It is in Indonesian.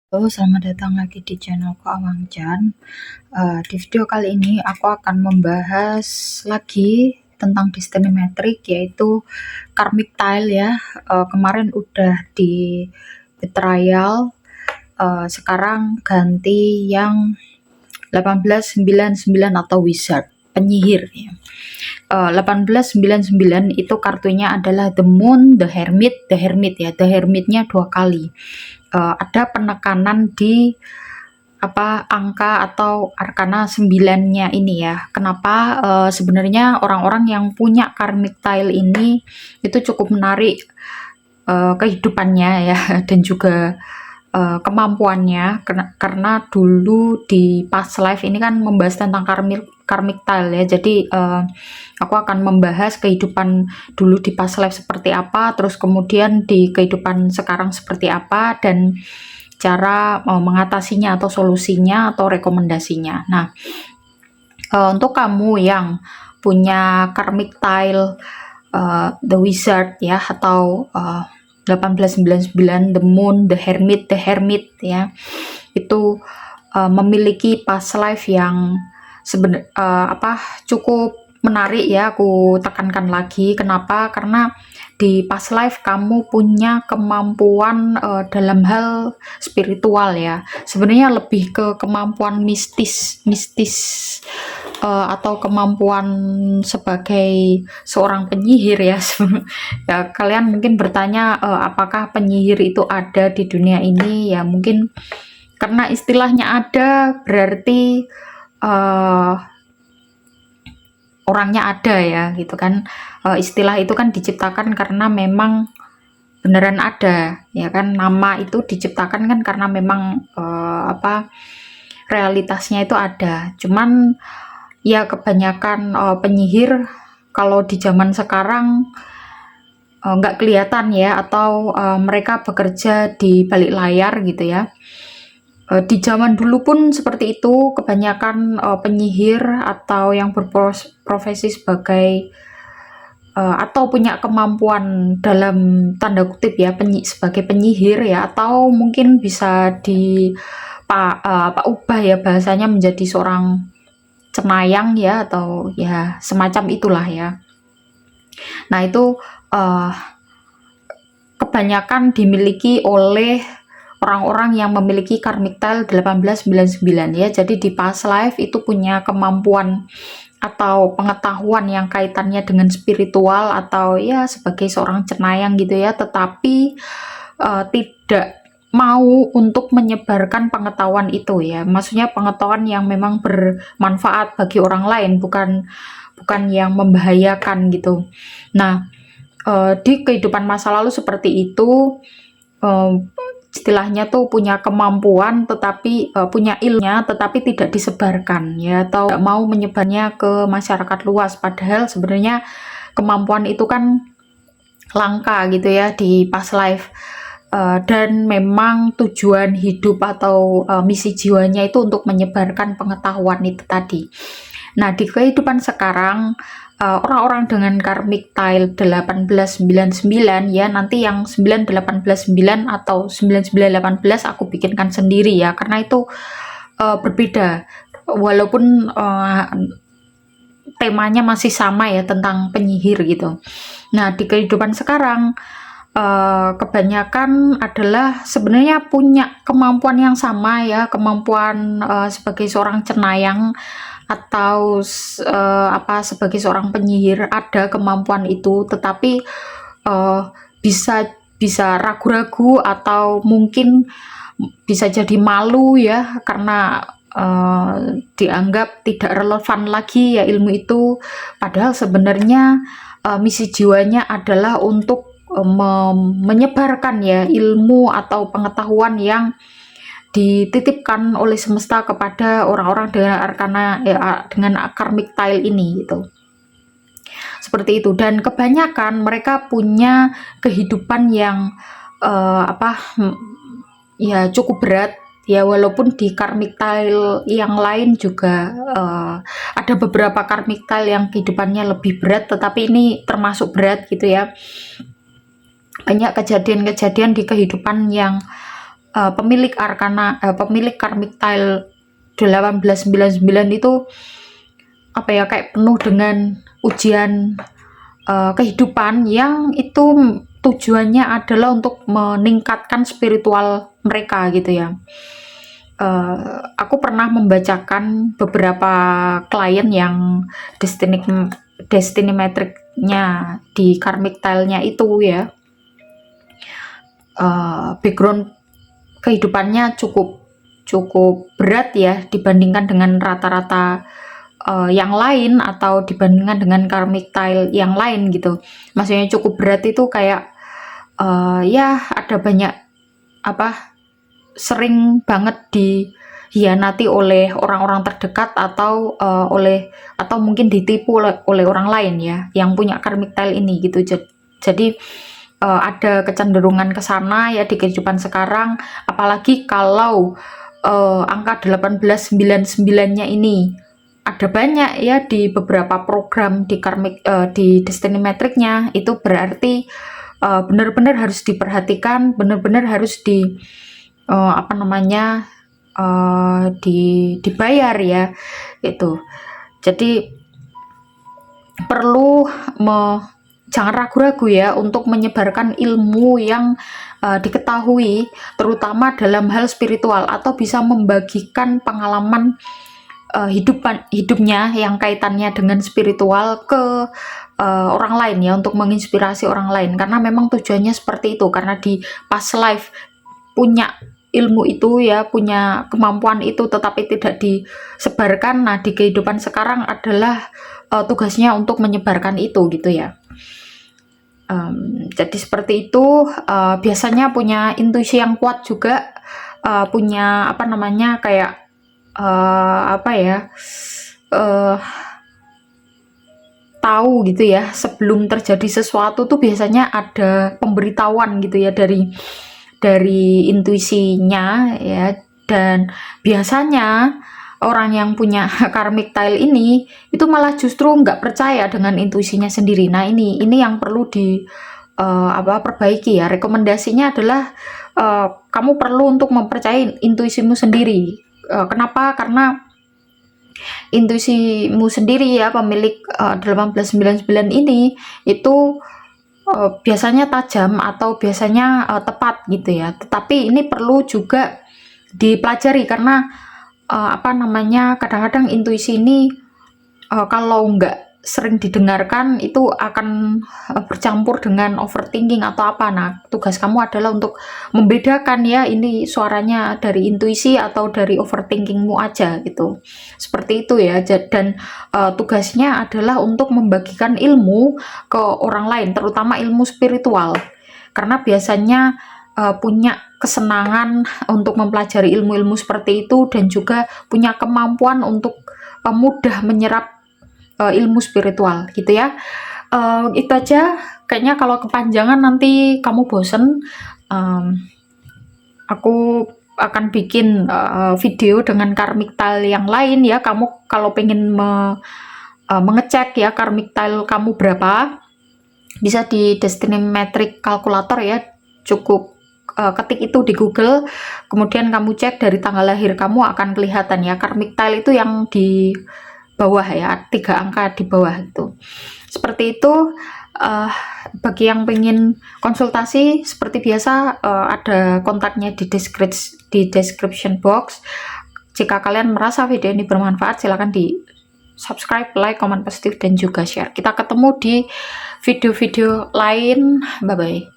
Halo, selamat datang lagi di channelku Awang Chan. Di video kali ini aku akan membahas lagi tentang destiny metric, yaitu karmic tile ya. Kemarin udah di betrayal, sekarang ganti yang 1899 atau wizard, penyihir ya. 1899 itu kartunya adalah the moon, the hermit ya. The hermitnya 2 kali. Ada penekanan di angka atau arkana 9-nya ini ya. Kenapa sebenarnya orang-orang yang punya karmic tile ini itu cukup menarik kehidupannya ya, dan juga kemampuannya, karena dulu di past life ini kan membahas tentang karmic tile ya. Jadi aku akan membahas kehidupan dulu di past life seperti apa, terus kemudian di kehidupan sekarang seperti apa, dan cara mengatasinya atau solusinya atau rekomendasinya. Nah, untuk kamu yang punya karmic tile the wizard ya, atau 1899 the moon, the hermit ya, itu memiliki past life yang cukup menarik ya. Aku tekankan lagi, kenapa? Karena di past life kamu punya kemampuan dalam hal spiritual ya. Sebenarnya lebih ke kemampuan mistis atau kemampuan sebagai seorang penyihir ya. Ya, kalian mungkin bertanya apakah penyihir itu ada di dunia ini ya. Mungkin karena istilahnya ada, berarti orangnya ada ya, gitu kan. Istilah itu kan diciptakan karena memang beneran ada ya kan. Nama itu diciptakan kan karena memang realitasnya itu ada. Cuman ya kebanyakan penyihir kalau di zaman sekarang nggak kelihatan ya, atau mereka bekerja di balik layar gitu ya. Di zaman dulu pun seperti itu, kebanyakan penyihir atau yang berprofesi sebagai atau punya kemampuan dalam tanda kutip ya, sebagai penyihir ya, atau mungkin bisa ubah ya bahasanya menjadi seorang cenayang ya, atau ya semacam itulah ya. Nah, itu kebanyakan dimiliki oleh orang-orang yang memiliki karmic tile 1899 ya. Jadi di past life itu punya kemampuan atau pengetahuan yang kaitannya dengan spiritual, atau ya sebagai seorang cenayang gitu ya, tetapi tidak mau untuk menyebarkan pengetahuan itu ya. Maksudnya pengetahuan yang memang bermanfaat bagi orang lain, bukan yang membahayakan gitu. Nah, di kehidupan masa lalu seperti itu, istilahnya tuh punya kemampuan tetapi punya ilmunya tetapi tidak disebarkan ya, atau mau menyebarnya ke masyarakat luas, padahal sebenarnya kemampuan itu kan langka gitu ya di past life. Dan memang tujuan hidup atau misi jiwanya itu untuk menyebarkan pengetahuan itu tadi. Nah, di kehidupan sekarang orang-orang dengan karmic tile 1899 ya, nanti yang 9889 atau 9918 aku bikinkan sendiri ya, karena itu berbeda walaupun temanya masih sama ya, tentang penyihir gitu. Nah, di kehidupan sekarang kebanyakan adalah sebenarnya punya kemampuan yang sama ya, kemampuan sebagai seorang cenayang atau sebagai seorang penyihir, ada kemampuan itu, tetapi bisa ragu-ragu atau mungkin bisa jadi malu ya, karena dianggap tidak relevan lagi ya ilmu itu, padahal sebenarnya misi jiwanya adalah untuk menyebarkan ya ilmu atau pengetahuan yang dititipkan oleh semesta kepada orang-orang dengan arkana dengan karmic tile ini gitu. Seperti itu. Dan kebanyakan mereka punya kehidupan yang ya cukup berat ya, walaupun di karmic tile yang lain juga ada beberapa karmic tile yang kehidupannya lebih berat, tetapi ini termasuk berat gitu ya. Banyak kejadian-kejadian di kehidupan yang pemilik karmic tile 1899 itu apa ya, kayak penuh dengan ujian kehidupan yang itu tujuannya adalah untuk meningkatkan spiritual mereka gitu ya. Aku pernah membacakan beberapa klien yang destiny metric-nya di karmic tile-nya itu ya, background kehidupannya cukup berat ya dibandingkan dengan rata-rata yang lain atau dibandingkan dengan karmic tile yang lain gitu. Maksudnya cukup berat itu kayak ya ada banyak sering banget dihianati oleh orang-orang terdekat atau mungkin ditipu oleh orang lain ya yang punya karmic tile ini gitu. Jadi ada kecenderungan ke sana ya di kehidupan sekarang, apalagi kalau angka 1899-nya ini ada banyak ya di beberapa program di di destiny metric-nya, itu berarti benar-benar harus diperhatikan, benar-benar harus dibayar ya itu. Jadi perlu jangan ragu-ragu ya untuk menyebarkan ilmu yang diketahui, terutama dalam hal spiritual, atau bisa membagikan pengalaman hidupnya yang kaitannya dengan spiritual ke orang lain ya, untuk menginspirasi orang lain, karena memang tujuannya seperti itu, karena di past life punya ilmu itu ya, punya kemampuan itu, tetapi tidak disebarkan. Nah di kehidupan sekarang adalah tugasnya untuk menyebarkan itu gitu ya. Jadi seperti itu, biasanya punya intuisi yang kuat juga, punya kayak tahu gitu ya sebelum terjadi sesuatu tuh biasanya ada pemberitahuan gitu ya dari intuisinya ya. Dan biasanya orang yang punya karmic tile ini itu malah justru nggak percaya dengan intuisinya sendiri. Nah ini yang perlu perbaiki ya. Rekomendasinya adalah kamu perlu untuk mempercayai intuisimu sendiri. Kenapa? Karena intuisimu sendiri ya, pemilik 1899 ini itu biasanya tajam atau biasanya tepat gitu ya. Tetapi ini perlu juga dipelajari, karena kadang-kadang intuisi ini kalau nggak sering didengarkan itu akan bercampur dengan overthinking atau apa. Nah tugas kamu adalah untuk membedakan ya, ini suaranya dari intuisi atau dari overthinkingmu aja gitu, seperti itu ya. Dan tugasnya adalah untuk membagikan ilmu ke orang lain, terutama ilmu spiritual, karena biasanya punya kesenangan untuk mempelajari ilmu-ilmu seperti itu, dan juga punya kemampuan untuk mudah menyerap ilmu spiritual gitu ya. Itu aja, kayaknya kalau kepanjangan nanti kamu bosen. Aku akan bikin video dengan karmic tile yang lain ya. Kamu kalau pengen mengecek ya karmic tile kamu berapa, bisa di destiny metric calculator ya, cukup ketik itu di Google, kemudian kamu cek dari tanggal lahir kamu, akan kelihatan ya karmic tile itu yang di bawah ya, 3 angka di bawah itu. Seperti itu. Bagi yang pengen konsultasi seperti biasa, ada kontaknya di description box. Jika kalian merasa video ini bermanfaat, silahkan di subscribe, like, komen positif, dan juga share. Kita ketemu di video-video lain. Bye bye.